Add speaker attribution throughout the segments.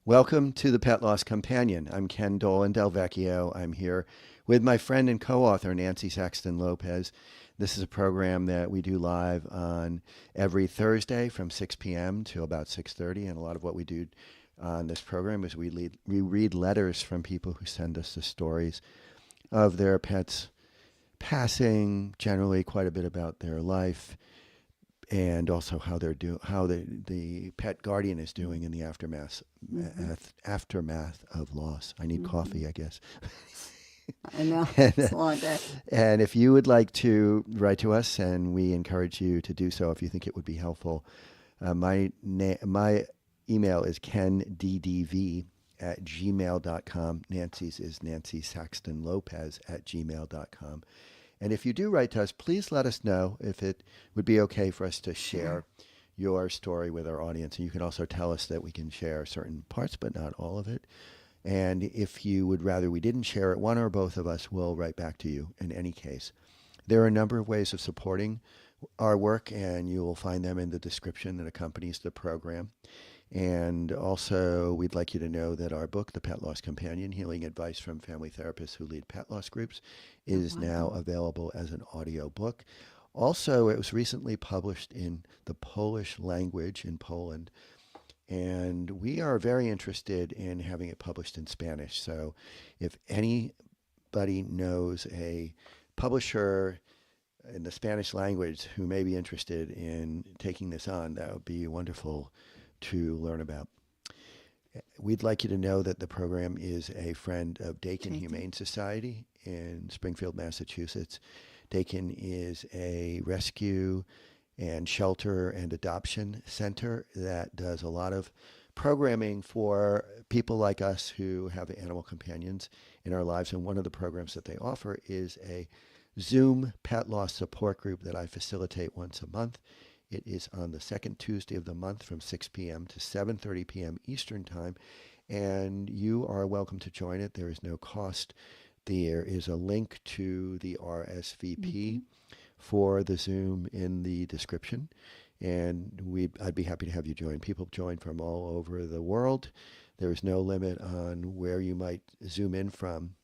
Speaker 1: Welcome to the Pet Loss Companion. I'm Ken Dolan-Del Vecchio. I'm here with my friend and co-author Nancy Saxton-Lopez. This is a program that we do live on every Thursday from 6 p.m. to about 6:30, and a lot of what we do on this program is we read letters from people who send us the stories of their pets passing, generally quite a bit about their life, and also how the pet guardian is doing in the aftermath of loss. I need coffee, I guess.
Speaker 2: I know. It's a long day.
Speaker 1: And if you would like to write to us, and we encourage you to do so if you think it would be helpful, my email is kenddv at gmail.com. Nancy's is nancysaxtonlopez at gmail.com. And if you do write to us, please let us know if it would be okay for us to share your story with our audience. And you can also tell us that we can share certain parts, but not all of it. And if you would rather we didn't share it, one or both of us will write back to you in any case. There are a number of ways of supporting our work, and you will find them in the description that accompanies the program. And also, we'd like you to know that our book, The Pet Loss Companion, Healing Advice from Family Therapists Who Lead Pet Loss Groups, is now available as an audio book. Also, it was recently published in the Polish language in Poland, and we are very interested in having it published in Spanish. So if anybody knows a publisher in the Spanish language who may be interested in taking this on, that would be wonderful to learn about. We'd like you to know that the program is a friend of Dakin Humane Society in Springfield, Massachusetts. Dakin is a rescue and shelter and adoption center that does a lot of programming for people like us who have animal companions in our lives. And one of the programs that they offer is a Zoom pet loss support group that I facilitate once a month. It is on the second Tuesday of the month from 6 p.m. to 7:30 p.m. Eastern Time, and you are welcome to join it. There is no cost. There is a link to the RSVP for the Zoom in the description, and I'd be happy to have you join. People join from all over the world. There is no limit on where you might Zoom in from.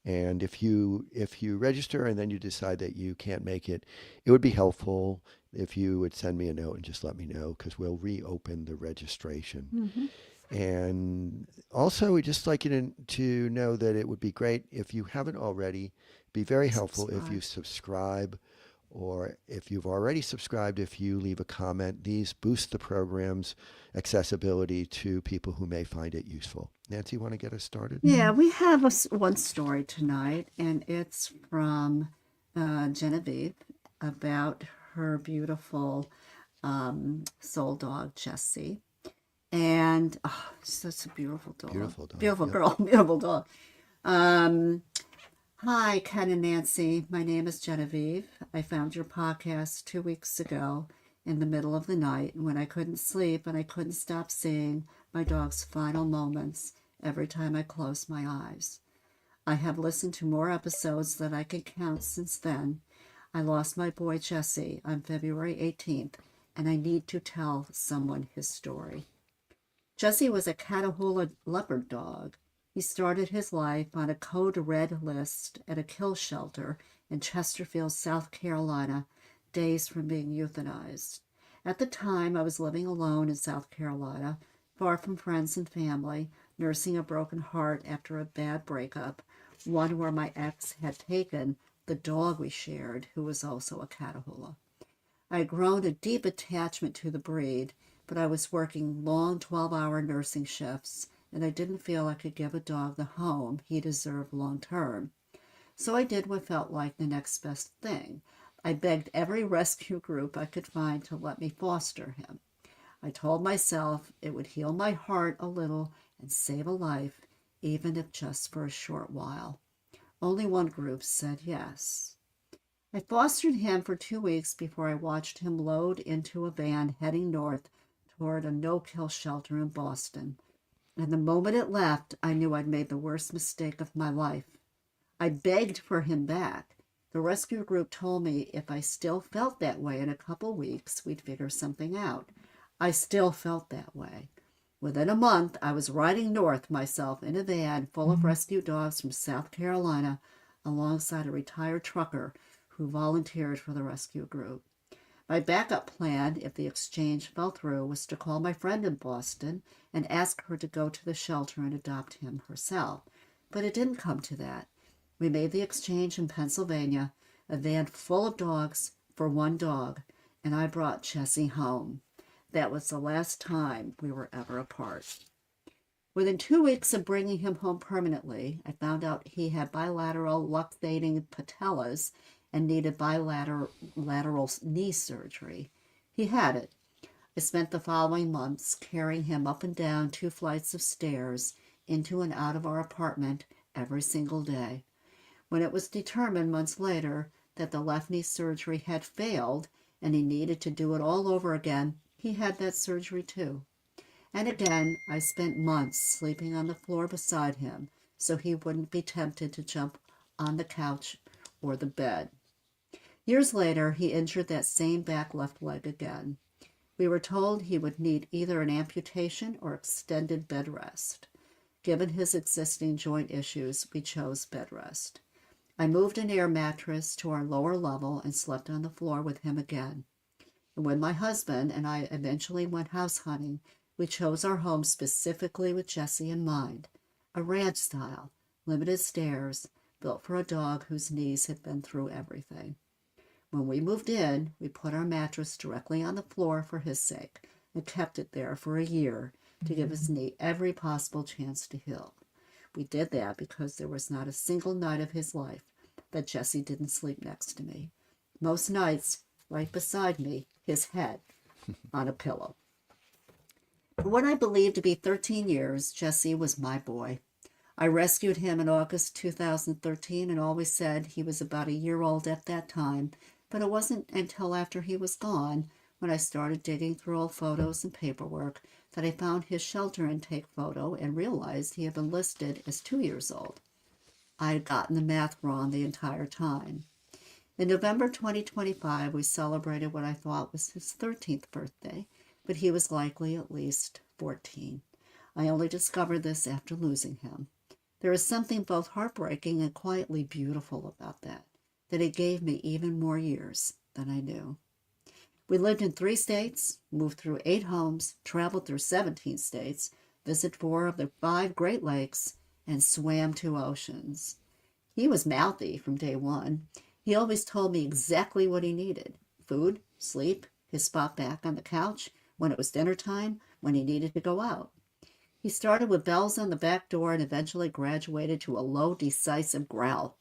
Speaker 1: And if you register and then you decide that you can't make it, it would be helpful if you would send me a note and just let me know, because we'll reopen the registration. And also, we'd just like you to know that it would be great if you haven't already, be very helpful if you subscribe, or if you've already subscribed, if you leave a comment. These boost the program's accessibility to people who may find it useful. Nancy, want to get us started?
Speaker 2: Yeah, we have one story tonight, and it's from Genevieve about her beautiful soul dog, Jessie. And such a beautiful dog.
Speaker 1: Beautiful dog.
Speaker 2: Beautiful girl, beautiful dog. Hi, Ken and Nancy. My name is Genevieve. I found your podcast 2 weeks ago in the middle of the night when I couldn't sleep and I couldn't stop seeing my dog's final moments every time I closed my eyes. I have listened to more episodes than I can count since then. I lost my boy Jessie on February 18th, and I need to tell someone his story. Jessie was a Catahoula leopard dog. He started his life on a code red list at a kill shelter in Chesterfield, South Carolina, days from being euthanized. At the time, I was living alone in South Carolina, far from friends and family, nursing a broken heart after a bad breakup, one where my ex had taken the dog we shared, who was also a Catahoula. I had grown a deep attachment to the breed, but I was working long 12-hour nursing shifts, and I didn't feel I could give a dog the home he deserved long term. So I did what felt like the next best thing. I begged every rescue group I could find to let me foster him. I told myself it would heal my heart a little and save a life, even if just for a short while. Only one group said yes. I fostered him for 2 weeks before I watched him load into a van heading north toward a no-kill shelter in Boston. And the moment it left, I knew I'd made the worst mistake of my life. I begged for him back. The rescue group told me if I still felt that way in a couple weeks, we'd figure something out. I still felt that way. Within a month, I was riding north myself in a van full of rescue dogs from South Carolina alongside a retired trucker who volunteered for the rescue group. My backup plan, if the exchange fell through, was to call my friend in Boston and ask her to go to the shelter and adopt him herself. But it didn't come to that. We made the exchange in Pennsylvania, a van full of dogs for one dog, and I brought Jessie home. That was the last time we were ever apart. Within 2 weeks of bringing him home permanently, I found out he had bilateral luxating patellas and needed bilateral knee surgery. He had it. I spent the following months carrying him up and down 2 flights of stairs into and out of our apartment every single day. When it was determined months later that the left knee surgery had failed and he needed to do it all over again, he had that surgery too. And again, I spent months sleeping on the floor beside him so he wouldn't be tempted to jump on the couch or the bed. Years later, he injured that same back left leg again. We were told he would need either an amputation or extended bed rest. Given his existing joint issues, we chose bed rest. I moved an air mattress to our lower level and slept on the floor with him again. And when my husband and I eventually went house hunting, we chose our home specifically with Jessie in mind, a ranch style, limited stairs, built for a dog whose knees had been through everything. When we moved in, we put our mattress directly on the floor for his sake and kept it there for a year to give his knee every possible chance to heal. We did that because there was not a single night of his life that Jessie didn't sleep next to me. Most nights, right beside me, his head on a pillow. For what I believe to be 13 years, Jessie was my boy. I rescued him in August 2013 and always said he was about a year old at that time, but it wasn't until after he was gone, when I started digging through old photos and paperwork, that I found his shelter intake photo and realized he had been listed as 2 years old. I had gotten the math wrong the entire time. In November 2025, we celebrated what I thought was his 13th birthday, but he was likely at least 14. I only discovered this after losing him. There is something both heartbreaking and quietly beautiful about that he gave me even more years than I knew. We lived in 3 states, moved through 8 homes, traveled through 17 states, visited 4 of the 5 Great Lakes, and swam 2 oceans. He was mouthy from day one. He always told me exactly what he needed: food, sleep, his spot back on the couch, when it was dinner time, when he needed to go out. He started with bells on the back door and eventually graduated to a low, decisive growl.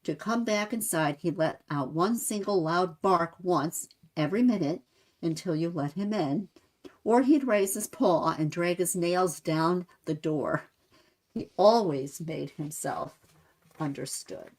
Speaker 2: To come back inside, he let out one single loud bark once every minute until you let him in, or he'd raise his paw and drag his nails down the door. He always made himself understood.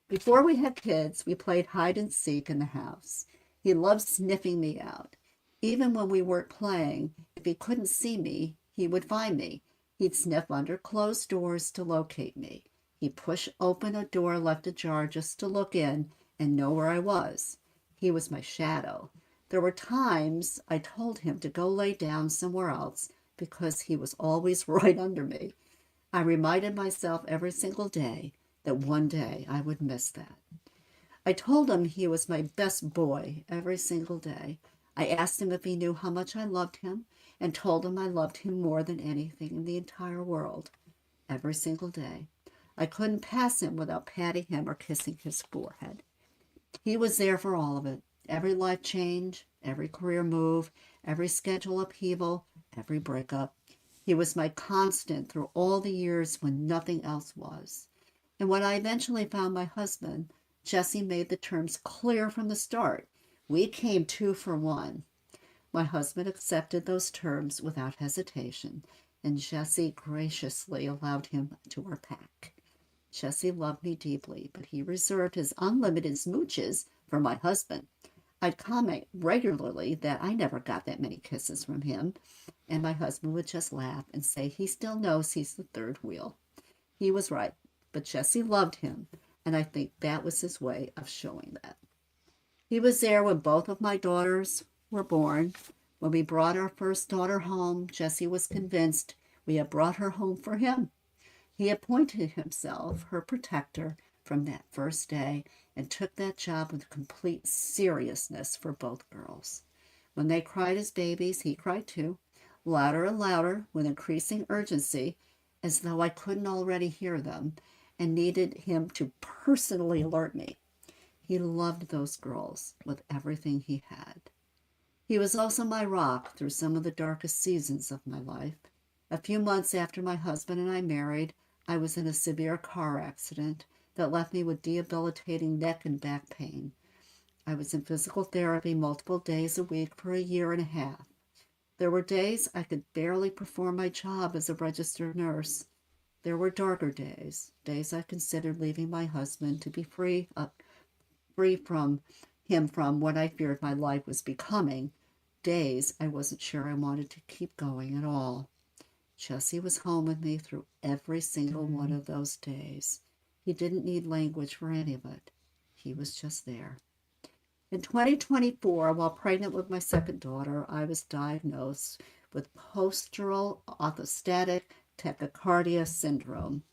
Speaker 2: Before we had kids, we played hide and seek in the house. He loved sniffing me out. Even when we weren't playing, if he couldn't see me, he would find me. He'd sniff under closed doors to locate me. He'd push open a door left ajar just to look in and know where I was. He was my shadow. There were times I told him to go lay down somewhere else because he was always right under me. I reminded myself every single day that one day I would miss that. I told him he was my best boy every single day. I asked him if he knew how much I loved him and told him I loved him more than anything in the entire world. Every single day. I couldn't pass him without patting him or kissing his forehead. He was there for all of it. Every life change, every career move, every schedule upheaval, every breakup. He was my constant through all the years when nothing else was. And when I eventually found my husband, Jessie made the terms clear from the start. We came 2 for 1. My husband accepted those terms without hesitation, and Jessie graciously allowed him to our pack. Jessie loved me deeply, but he reserved his unlimited smooches for my husband. I'd comment regularly that I never got that many kisses from him, and my husband would just laugh and say he still knows he's the third wheel. He was right, but Jessie loved him, and I think that was his way of showing that. He was there when both of my daughters were born, When we brought our first daughter home, Jessie was convinced we had brought her home for him. He appointed himself her protector from that first day and took that job with complete seriousness for both girls. When they cried as babies, he cried too, louder and louder with increasing urgency, as though I couldn't already hear them and needed him to personally alert me. He loved those girls with everything he had. He was also my rock through some of the darkest seasons of my life. A few months after my husband and I married, I was in a severe car accident that left me with debilitating neck and back pain. I was in physical therapy multiple days a week for a year and a half. There were days I could barely perform my job as a registered nurse. There were darker days, days I considered leaving my husband to be free from him from what I feared my life was becoming, days I wasn't sure I wanted to keep going at all. Jessie was home with me through every single one of those days. He didn't need language for any of it. He was just there. In 2024, while pregnant with my second daughter, I was diagnosed with postural orthostatic tachycardia syndrome,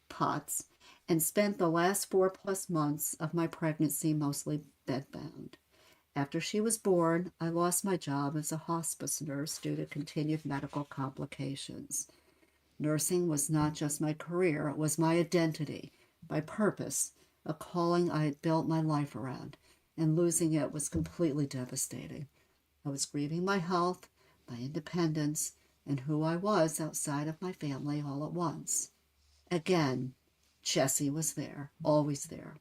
Speaker 2: POTS, and spent the last 4+ months of my pregnancy mostly bedbound. After she was born, I lost my job as a hospice nurse due to continued medical complications. Nursing was not just my career, it was my identity, my purpose, a calling I had built my life around, and losing it was completely devastating. I was grieving my health, my independence, and who I was outside of my family all at once. Again, Jessie was there, always there.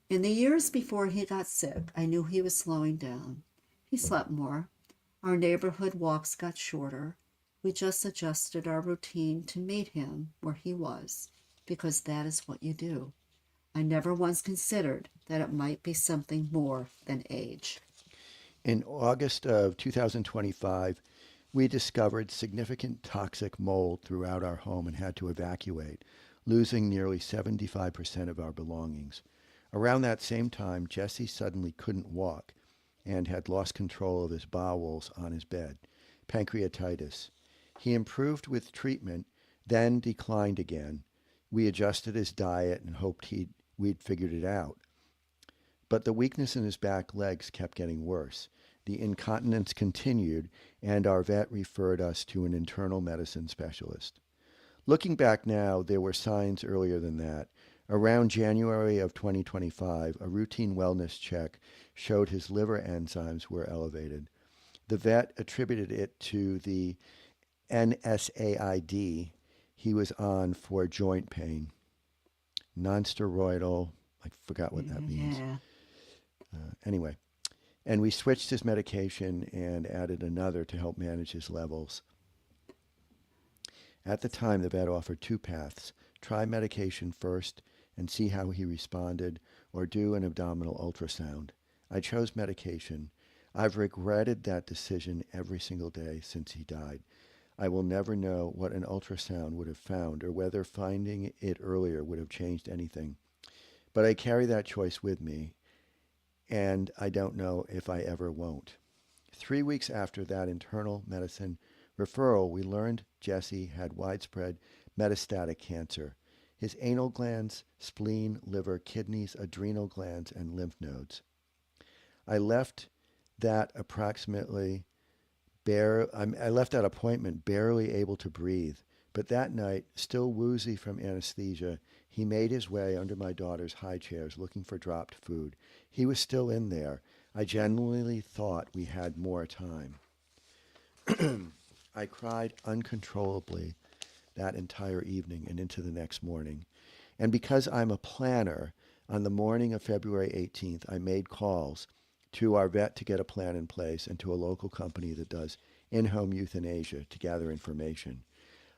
Speaker 2: In the years before he got sick, I knew he was slowing down. He slept more. Our neighborhood walks got shorter. We just adjusted our routine to meet him where he was, because that is what you do. I never once considered that it might be something more than age.
Speaker 1: In August of 2025, we discovered significant toxic mold throughout our home and had to evacuate, losing nearly 75% of our belongings. Around that same time, Jesse suddenly couldn't walk and had lost control of his bowels on his bed, pancreatitis. He improved with treatment, then declined again. We adjusted his diet and hoped we'd figured it out. But the weakness in his back legs kept getting worse. The incontinence continued, and our vet referred us to an internal medicine specialist. Looking back now, there were signs earlier than that. Around January of 2025, a routine wellness check showed his liver enzymes were elevated. The vet attributed it to the NSAID he was on for joint pain. Nonsteroidal, I forgot what that means.
Speaker 2: Yeah.
Speaker 1: Anyway, and we switched his medication and added another to help manage his levels. At the time, the vet offered two paths: try medication first and see how he responded, or do an abdominal ultrasound. I chose medication. I've regretted that decision every single day since he died. I will never know what an ultrasound would have found or whether finding it earlier would have changed anything. But I carry that choice with me, and I don't know if I ever won't. 3 weeks after that internal medicine referral, we learned Jesse had widespread metastatic cancer. His anal glands, spleen, liver, kidneys, adrenal glands, and lymph nodes. I left that appointment barely able to breathe, but that night, still woozy from anesthesia, he made his way under my daughter's high chairs looking for dropped food. He was still in there. I genuinely thought we had more time. I cried uncontrollably that entire evening and into the next morning. And because I'm a planner, on the morning of February 18th, I made calls to our vet to get a plan in place and to a local company that does in-home euthanasia to gather information.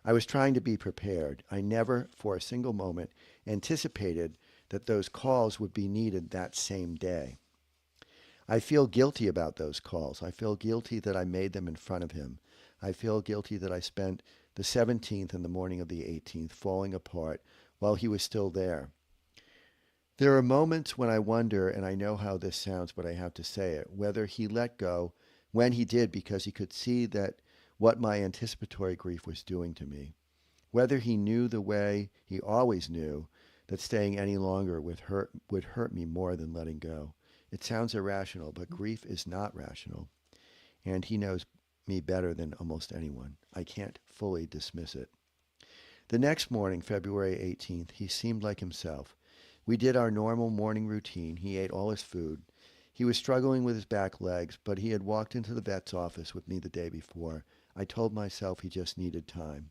Speaker 1: I was trying to be prepared. I never, for a single moment, anticipated that those calls would be needed that same day. I feel guilty about those calls. I feel guilty that I made them in front of him. I feel guilty that I spent the 17th and the morning of the 18th falling apart while he was still there. There are moments when I wonder, and I know how this sounds, but I have to say it, whether he let go when he did because he could see that what my anticipatory grief was doing to me. Whether he knew the way he always knew that staying any longer would hurt me more than letting go. It sounds irrational, but grief is not rational, and he knows me better than almost anyone. I can't fully dismiss it. The next morning, February 18th, he seemed like himself. We did our normal morning routine. He ate all his food. He was struggling with his back legs, but he had walked into the vet's office with me the day before. I told myself he just needed time.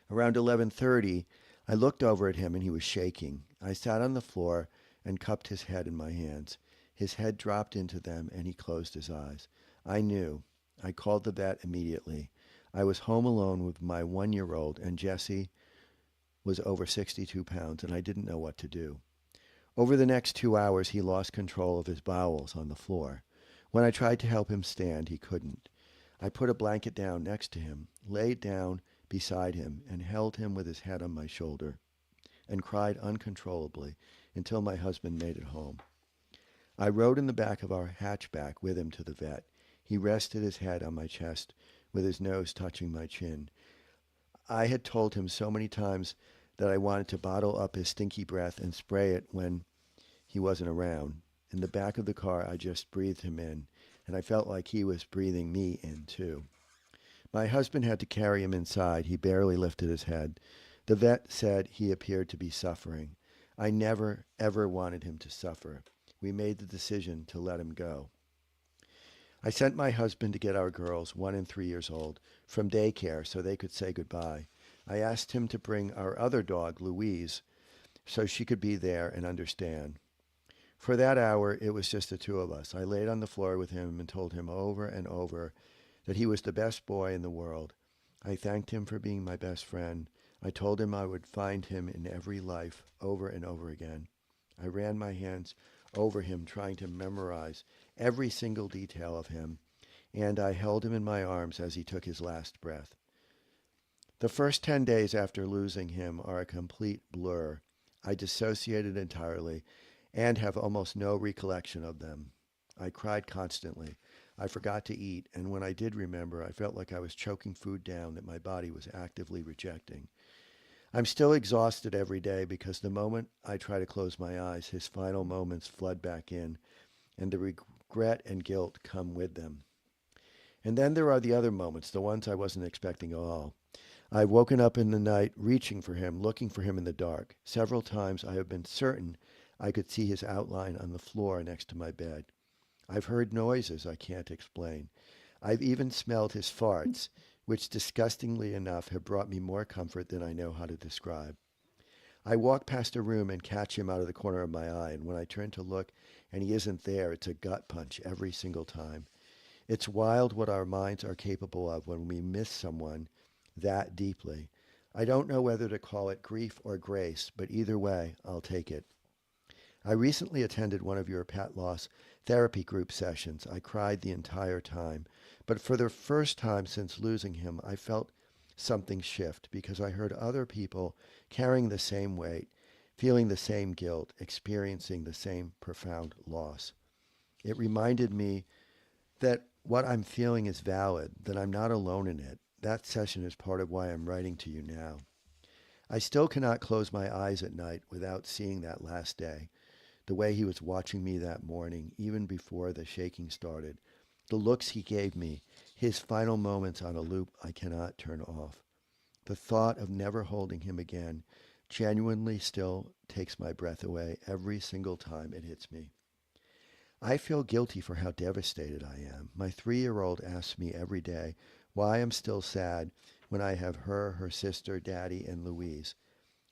Speaker 1: Around 11:30, I looked over at him and he was shaking. I sat on the floor and cupped his head in my hands. His head dropped into them and he closed his eyes. I knew. I called the vet immediately. I was home alone with my 1-year-old, and Jessie was over 62 pounds, and I didn't know what to do. Over the next 2 hours, he lost control of his bowels on the floor. When I tried to help him stand, he couldn't. I put a blanket down next to him, laid down beside him, and held him with his head on my shoulder, and cried uncontrollably until my husband made it home. I rode in the back of our hatchback with him to the vet. He rested his head on my chest with his nose touching my chin. I had told him so many times that I wanted to bottle up his stinky breath and spray it when he wasn't around. In the back of the car, I just breathed him in, and I felt like he was breathing me in too. My husband had to carry him inside. He barely lifted his head. The vet said he appeared to be suffering. I never, ever wanted him to suffer. We made the decision to let him go. I sent my husband to get our girls, 1 and 3 years old, from daycare so they could say goodbye. I asked him to bring our other dog, Louise, so she could be there and understand. For that hour, it was just the two of us. I laid on the floor with him and told him over and over that he was the best boy in the world. I thanked him for being my best friend. I told him I would find him in every life over and over again. I ran my hands over him, trying to memorize every single detail of him, and I held him in my arms as he took his last breath. The first 10 days after losing him are a complete blur. I dissociated entirely and have almost no recollection of them. I cried constantly. I forgot to eat, and when I did remember, I felt like I was choking food down that my body was actively rejecting. I'm still exhausted every day because the moment I try to close my eyes, his final moments flood back in, and the regret and guilt come with them. And then there are the other moments, the ones I wasn't expecting at all. I've woken up in the night reaching for him, looking for him in the dark. Several times I have been certain I could see his outline on the floor next to my bed. I've heard noises I can't explain. I've even smelled his farts, which disgustingly enough have brought me more comfort than I know how to describe. I walk past a room and catch him out of the corner of my eye, and when I turn to look and he isn't there, it's a gut punch every single time. It's wild what our minds are capable of when we miss someone that deeply. I don't know whether to call it grief or grace, but either way, I'll take it. I recently attended one of your pet loss therapy group sessions. I cried the entire time, but for the first time since losing him, I felt something shift because I heard other people carrying the same weight, feeling the same guilt, experiencing the same profound loss. It reminded me that what I'm feeling is valid, that I'm not alone in it. That session is part of why I'm writing to you now. I still cannot close my eyes at night without seeing that last day, the way he was watching me that morning, even before the shaking started, the looks he gave me, his final moments on a loop I cannot turn off. The thought of never holding him again genuinely still takes my breath away every single time it hits me. I feel guilty for how devastated I am. My 3-year-old asks me every day why I'm still sad when I have her, her sister, Daddy, and Louise.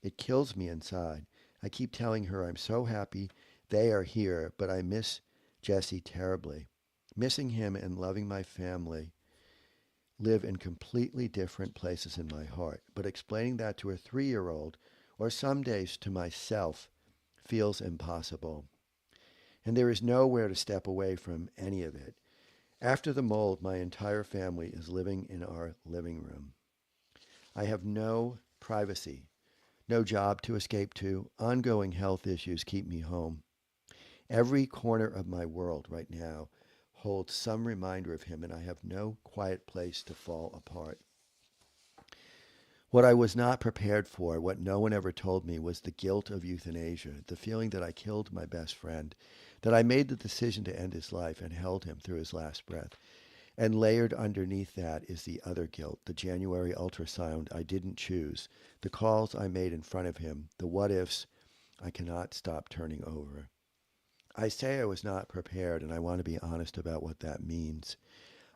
Speaker 1: It kills me inside. I keep telling her I'm so happy they are here, but I miss Jessie terribly. Missing him and loving my family live in completely different places in my heart, but explaining that to a 3-year-old, or some days to myself, feels impossible. And there is nowhere to step away from any of it. After the mold, my entire family is living in our living room. I have no privacy, no job to escape to. Ongoing health issues keep me home. Every corner of my world right now holds some reminder of him, and I have no quiet place to fall apart. What I was not prepared for, what no one ever told me, was the guilt of euthanasia, the feeling that I killed my best friend, that I made the decision to end his life and held him through his last breath. And layered underneath that is the other guilt, the January ultrasound I didn't choose, the calls I made in front of him, the what-ifs I cannot stop turning over. I say I was not prepared, and I want to be honest about what that means.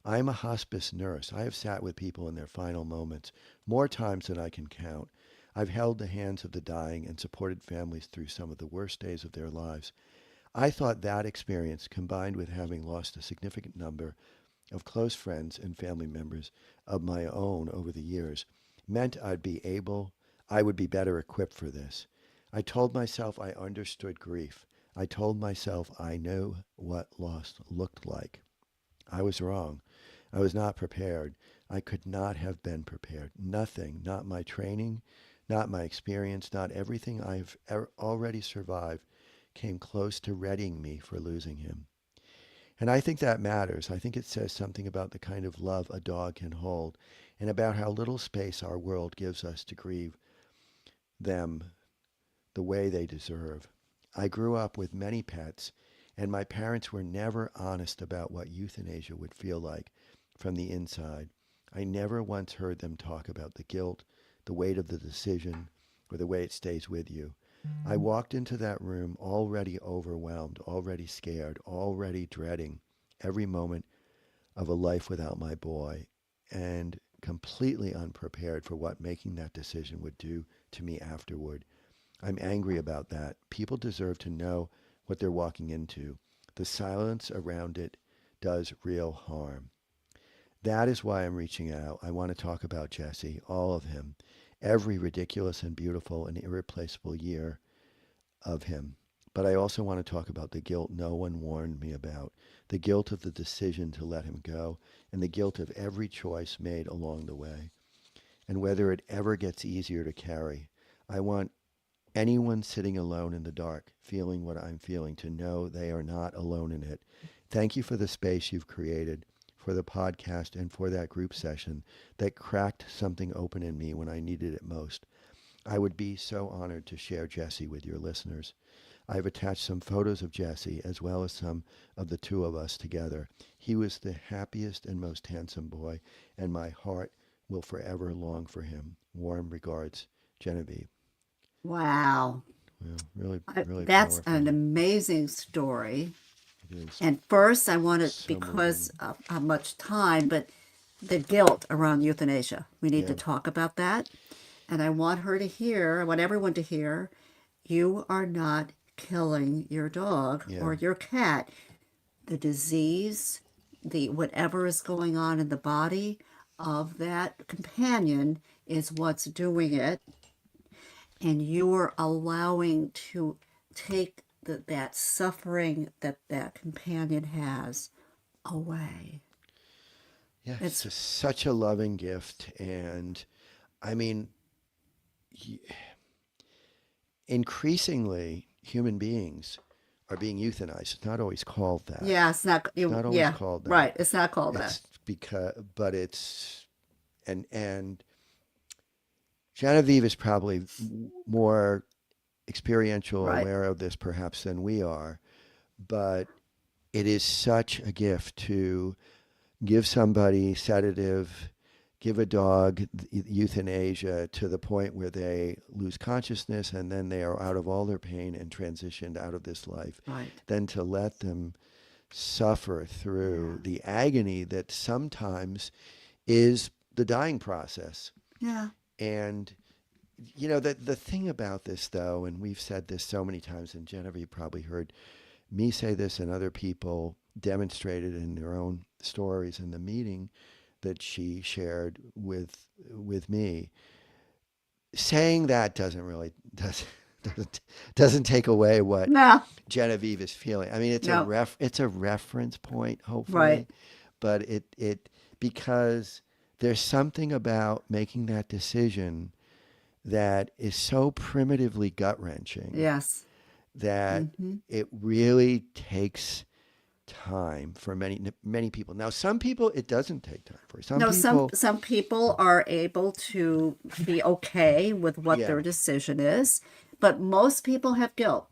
Speaker 1: I am a hospice nurse. I have sat with people in their final moments more times than I can count. I've held the hands of the dying and supported families through some of the worst days of their lives. I thought that experience, combined with having lost a significant number of close friends and family members of my own over the years, meant I would be better equipped for this. I told myself I understood grief. I told myself I knew what loss looked like. I was wrong. I was not prepared. I could not have been prepared. Nothing, not my training, not my experience, not everything I've already survived, came close to readying me for losing him. And I think that matters. I think it says something about the kind of love a dog can hold and about how little space our world gives us to grieve them the way they deserve. I grew up with many pets, and my parents were never honest about what euthanasia would feel like from the inside. I never once heard them talk about the guilt, the weight of the decision, or the way it stays with you. I walked into that room already overwhelmed, already scared, already dreading every moment of a life without my boy, and completely unprepared for what making that decision would do to me afterward. I'm angry about that. People deserve to know what they're walking into. The silence around it does real harm. That is why I'm reaching out. I want to talk about Jesse, all of him, every ridiculous and beautiful and irreplaceable year of him. But I also want to talk about the guilt no one warned me about, the guilt of the decision to let him go, and the guilt of every choice made along the way, and whether it ever gets easier to carry. I want anyone sitting alone in the dark, feeling what I'm feeling, to know they are not alone in it. Thank you for the space you've created, for the podcast, and for that group session that cracked something open in me when I needed it most. I would be so honored to share Jesse with your listeners. I've attached some photos of Jesse as well as some of the two of us together. He was the happiest and most handsome boy, and my heart will forever long for him. Warm regards, Genevieve.
Speaker 2: Wow.
Speaker 1: Well, really, really
Speaker 2: That's
Speaker 1: powerful.
Speaker 2: an amazing story.
Speaker 1: It is
Speaker 2: And first, I wanted,
Speaker 1: so
Speaker 2: because
Speaker 1: moving.
Speaker 2: of how much time, but the guilt around euthanasia. We need to
Speaker 1: Yeah,
Speaker 2: talk about that. And I want her to hear, I want everyone to hear, you are not killing your dog
Speaker 1: yeah,
Speaker 2: or your cat. The disease, the whatever is going on in the body of that companion is what's doing it. And you're allowing to take that suffering that that companion has away.
Speaker 1: yeah. It's
Speaker 2: It's
Speaker 1: just such a loving gift, and I mean, y- increasingly, human beings are being euthanized. It's not always called that.
Speaker 2: yeah, it's not
Speaker 1: It's not always
Speaker 2: yeah,
Speaker 1: called that.
Speaker 2: right. It's not called that.
Speaker 1: It's because, but it's and Genevieve is probably more experiential,
Speaker 2: Right.
Speaker 1: aware of this perhaps than we are, but it is such a gift to give somebody sedative, give a dog euthanasia to the point where they lose consciousness and then they are out of all their pain and transitioned out of this life,
Speaker 2: Right.
Speaker 1: then to let them suffer
Speaker 2: Yeah.
Speaker 1: through the agony that sometimes is the dying process.
Speaker 2: Yeah.
Speaker 1: And you know, the thing about this though, and we've said this so many times, and Genevieve probably heard me say this and other people demonstrated in their own stories in the meeting that she shared with me. Saying that doesn't take away what
Speaker 2: No.
Speaker 1: Genevieve is feeling. I mean,
Speaker 2: No.
Speaker 1: it's a reference point,
Speaker 2: Right.
Speaker 1: hopefully, but it because there's something about making that decision that is so primitively gut wrenching
Speaker 2: Yes.
Speaker 1: that
Speaker 2: Mm-hmm.
Speaker 1: it really takes time for many people. Now, some people it doesn't take time for. Some
Speaker 2: No,
Speaker 1: people,
Speaker 2: some people are able to be okay with what
Speaker 1: yeah,
Speaker 2: their decision is, but most people have guilt.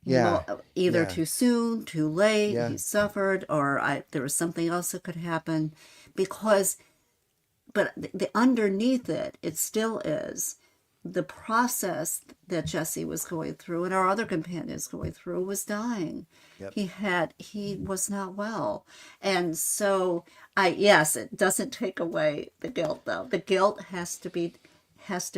Speaker 1: yeah,
Speaker 2: Either
Speaker 1: yeah,
Speaker 2: too soon, too late,
Speaker 1: yeah,
Speaker 2: he suffered, or there was something else that could happen. Because, but underneath it, it still is the process that Jessie was going through and our other companions going through was dying.
Speaker 1: yep,
Speaker 2: He was not well. And so yes, it doesn't take away the guilt though. The guilt has to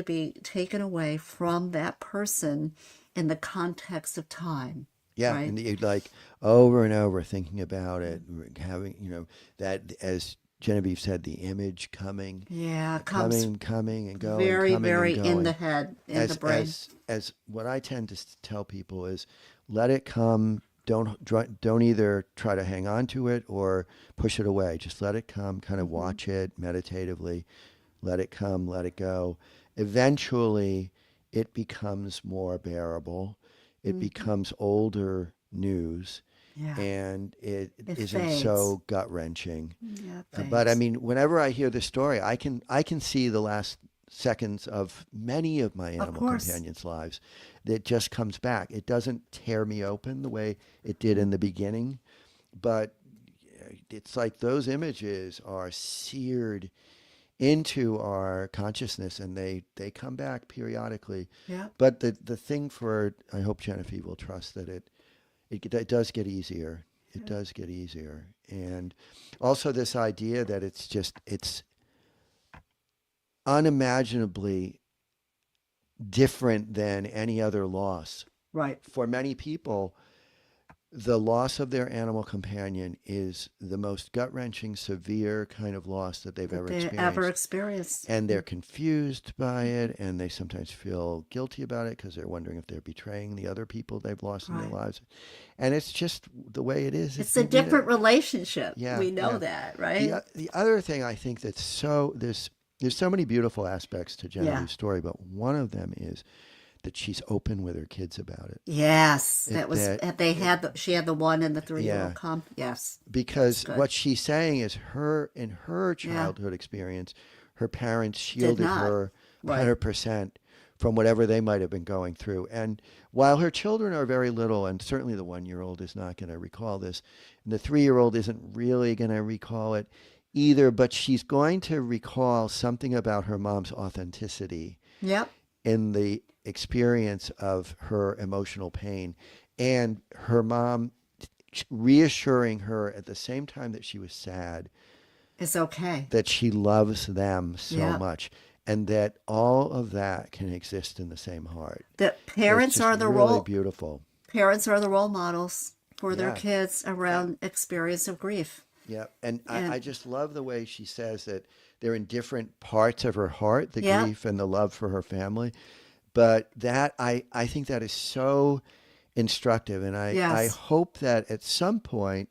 Speaker 2: be taken away from that person in the context of time,
Speaker 1: yeah,
Speaker 2: right?
Speaker 1: and you like over and over thinking about it, having that as Genevieve said, the image coming,
Speaker 2: Yeah, it comes
Speaker 1: coming and going,
Speaker 2: very,
Speaker 1: coming and
Speaker 2: very in the
Speaker 1: going.
Speaker 2: head, in the
Speaker 1: As
Speaker 2: brain.
Speaker 1: what I tend to tell people is, let it come. Don't either try to hang on to it or push it away. Just let it come. Kind of
Speaker 2: Hmm.
Speaker 1: watch it meditatively. Let it come. Let it go. Eventually, it becomes more bearable. It
Speaker 2: Hmm.
Speaker 1: becomes older news,
Speaker 2: Yeah,
Speaker 1: and it
Speaker 2: it
Speaker 1: isn't
Speaker 2: fades.
Speaker 1: so gut wrenching.
Speaker 2: Yeah, it
Speaker 1: But I
Speaker 2: fades.
Speaker 1: mean, whenever I hear this story, I can see the last seconds of many of my
Speaker 2: Of
Speaker 1: animal
Speaker 2: course.
Speaker 1: companions' lives. That just comes back. It doesn't tear me open the way it did in the beginning, but it's like those images are seared into our consciousness, and they come back periodically.
Speaker 2: Yeah.
Speaker 1: But the thing for I hope Genevieve will trust that it does get easier. It does get easier. And also this idea that it's unimaginably different than any other loss.
Speaker 2: Right.
Speaker 1: For many people, the loss of their animal companion is the most gut-wrenching, severe kind of loss that they've
Speaker 2: That
Speaker 1: ever
Speaker 2: they ever
Speaker 1: experienced.
Speaker 2: experienced.
Speaker 1: And they're confused by it, and they sometimes feel guilty about it because they're wondering if they're betraying the other people they've lost in their
Speaker 2: Right.
Speaker 1: lives. And it's just the way it is.
Speaker 2: It's a different relationship.
Speaker 1: Yeah,
Speaker 2: We know
Speaker 1: yeah.
Speaker 2: that,
Speaker 1: The
Speaker 2: right?
Speaker 1: the other thing I think that's there's so many beautiful aspects to
Speaker 2: Yeah.
Speaker 1: Genevieve's story, but one of them is that she's open with her kids about it.
Speaker 2: Yes. That was they
Speaker 1: It
Speaker 2: had she had the 1 and the 3-year-old
Speaker 1: yeah,
Speaker 2: come. Yes. That was
Speaker 1: because
Speaker 2: good.
Speaker 1: what she's saying is in her
Speaker 2: Yeah.
Speaker 1: childhood experience, her parents
Speaker 2: Did
Speaker 1: shielded
Speaker 2: not.
Speaker 1: her
Speaker 2: Right.
Speaker 1: 100% from whatever they might have been going through. And while her children are very little, and certainly the 1-year-old is not going to recall this, and the 3-year-old isn't really going to recall it either, but she's going to recall something about her mom's authenticity
Speaker 2: Yep.
Speaker 1: in the experience of her emotional pain, and her mom reassuring her at the same time that she was sad
Speaker 2: It's okay.
Speaker 1: that she loves them so
Speaker 2: Yep.
Speaker 1: much, and that all of that can exist in the same heart.
Speaker 2: That
Speaker 1: It's just really beautiful.
Speaker 2: parents are the role models for their
Speaker 1: Yeah.
Speaker 2: kids
Speaker 1: And
Speaker 2: around experience of grief.
Speaker 1: yeah, and I
Speaker 2: And
Speaker 1: just love the way she says that they're in different parts of her heart, the
Speaker 2: yeah.
Speaker 1: grief and the love for her family. But that I think that is so instructive, and I
Speaker 2: Yes.
Speaker 1: hope that at some point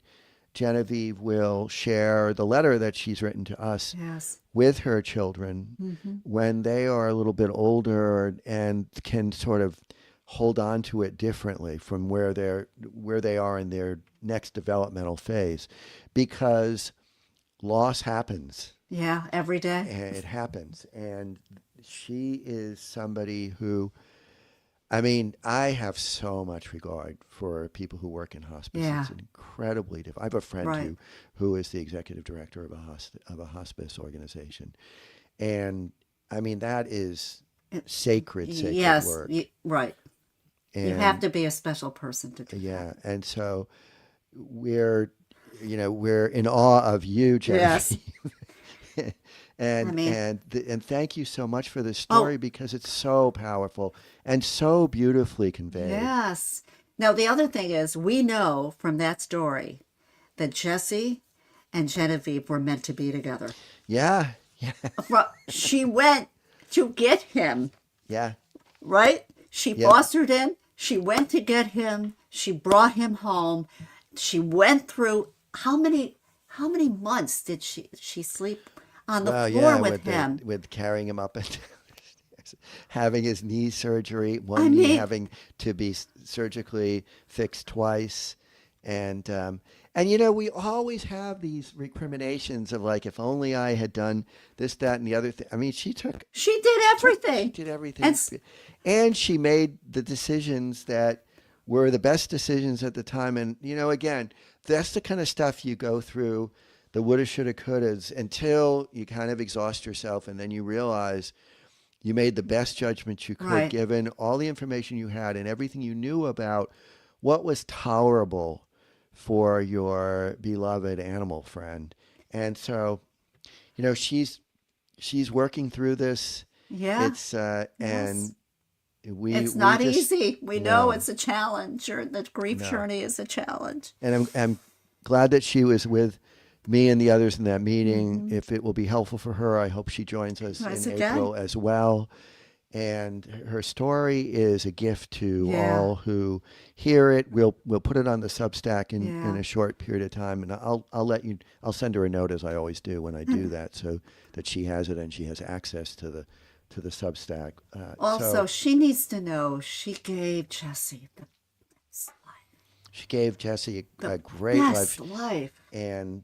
Speaker 1: Genevieve will share the letter that she's written to us
Speaker 2: Yes.
Speaker 1: with her children
Speaker 2: Hmm.
Speaker 1: when they are a little bit older and can sort of hold on to it differently from where they are in their next developmental phase, because loss happens.
Speaker 2: Yeah. Every day.
Speaker 1: And it happens, and she is somebody who, I mean, I have so much regard for people who work in hospice.
Speaker 2: Yeah.
Speaker 1: It's incredibly difficult. I have a friend
Speaker 2: Right.
Speaker 1: who is the executive director of a hospice organization, and I mean that is
Speaker 2: It,
Speaker 1: sacred
Speaker 2: yes.
Speaker 1: work.
Speaker 2: Right. You have
Speaker 1: And
Speaker 2: to be a special person to do that.
Speaker 1: yeah, and so we're we're in awe of you,
Speaker 2: Yes.
Speaker 1: Genevieve.
Speaker 2: I
Speaker 1: and
Speaker 2: mean,
Speaker 1: and thank you so much for this
Speaker 2: oh,
Speaker 1: story because it's so powerful and so beautifully conveyed.
Speaker 2: yes. Now, the other thing is, we know from that story that Jessie and Genevieve were meant to be together.
Speaker 1: Yeah, yeah,
Speaker 2: She went to get him,
Speaker 1: yeah,
Speaker 2: right? She
Speaker 1: yep.
Speaker 2: fostered him. She went to get him. She brought him home. She went through how many months did she sleep on the
Speaker 1: Well,
Speaker 2: floor
Speaker 1: yeah,
Speaker 2: with him?
Speaker 1: with carrying him up and down the stairs, having his knee surgery,
Speaker 2: I
Speaker 1: one knee
Speaker 2: mean,
Speaker 1: having to be surgically fixed twice, and And you know, we always have these recriminations of like, if only I had done this, that, and the other thing. I mean,
Speaker 2: She did
Speaker 1: she
Speaker 2: everything.
Speaker 1: did everything,
Speaker 2: And
Speaker 1: and she made the decisions that were the best decisions at the time. And you know, again, that's the kind of stuff you go through, the woulda, shoulda, couldas, until you kind of exhaust yourself, and then you realize you made the best judgment you could,
Speaker 2: right.
Speaker 1: given all the information you had and everything you knew about what was tolerable for your beloved animal friend. And so, you know, she's working through this.
Speaker 2: Yeah.
Speaker 1: It's
Speaker 2: Yes.
Speaker 1: and
Speaker 2: It's
Speaker 1: we
Speaker 2: not
Speaker 1: just
Speaker 2: easy. We know
Speaker 1: no
Speaker 2: it's a challenge, or the grief
Speaker 1: no.
Speaker 2: journey is a challenge.
Speaker 1: And I'm glad that she was with me and the others in that meeting.
Speaker 2: Hmm.
Speaker 1: If it will be helpful for her, I hope she joins us
Speaker 2: Once
Speaker 1: in
Speaker 2: again.
Speaker 1: April as well. And her story is a gift to
Speaker 2: Yeah.
Speaker 1: all who hear it. We'll put it on the Substack in
Speaker 2: Yeah.
Speaker 1: a short period of time, and I'll send her a note, as I always do when I do that, so that she has it and she has access to the Substack.
Speaker 2: Also,
Speaker 1: So
Speaker 2: she needs to know she gave Jessie the best life.
Speaker 1: she gave Jessie
Speaker 2: The
Speaker 1: a great
Speaker 2: best
Speaker 1: life,
Speaker 2: life.
Speaker 1: and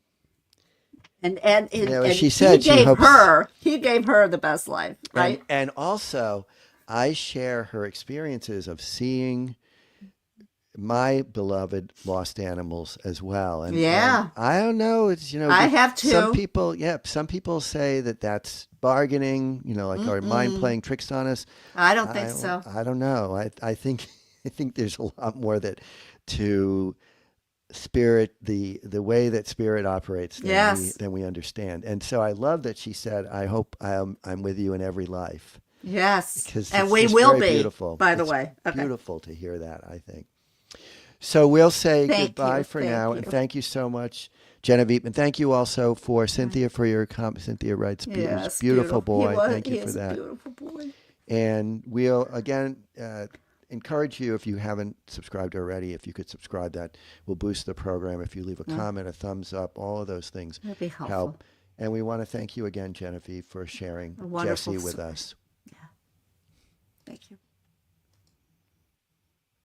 Speaker 1: you
Speaker 2: And
Speaker 1: know, as
Speaker 2: and
Speaker 1: she said, she hopes.
Speaker 2: he gave her the best life, right?
Speaker 1: And also, I share her experiences of seeing my beloved lost animals as well. And
Speaker 2: Yeah.
Speaker 1: I don't know, it's, you know,
Speaker 2: I have
Speaker 1: some
Speaker 2: too.
Speaker 1: people, yeah, some people say that that's bargaining, you know, like, or mind
Speaker 2: Mm-mm.
Speaker 1: playing tricks on us.
Speaker 2: I don't think so.
Speaker 1: I don't know. I think I think there's a lot more that to spirit, the way that spirit operates,
Speaker 2: Yes.
Speaker 1: than we understand. And so I love that she said, I hope I'm with you in every life,
Speaker 2: Yes.
Speaker 1: because
Speaker 2: And
Speaker 1: it's
Speaker 2: we
Speaker 1: just
Speaker 2: will
Speaker 1: very
Speaker 2: be,
Speaker 1: beautiful.
Speaker 2: by the
Speaker 1: It's
Speaker 2: way. Okay.
Speaker 1: beautiful to hear that, I think. So we'll say
Speaker 2: Thank
Speaker 1: goodbye
Speaker 2: you.
Speaker 1: for
Speaker 2: Thank
Speaker 1: now, and
Speaker 2: you.
Speaker 1: thank you so much, Genevieve, and thank you also for Cynthia for your comment. Cynthia writes, "It was
Speaker 2: Yes,
Speaker 1: beautiful, boy. Thank
Speaker 2: he
Speaker 1: you for
Speaker 2: is a
Speaker 1: that."
Speaker 2: beautiful boy.
Speaker 1: And we'll again encourage you, if you haven't subscribed already, if you could subscribe, that will boost the program. If you leave a
Speaker 2: Yeah.
Speaker 1: comment, a thumbs up, all of those things
Speaker 2: That'd be helpful.
Speaker 1: help. And we want to thank you again, Genevieve, for sharing
Speaker 2: A wonderful
Speaker 1: Jessie with
Speaker 2: story.
Speaker 1: us.
Speaker 2: Yeah. Thank you.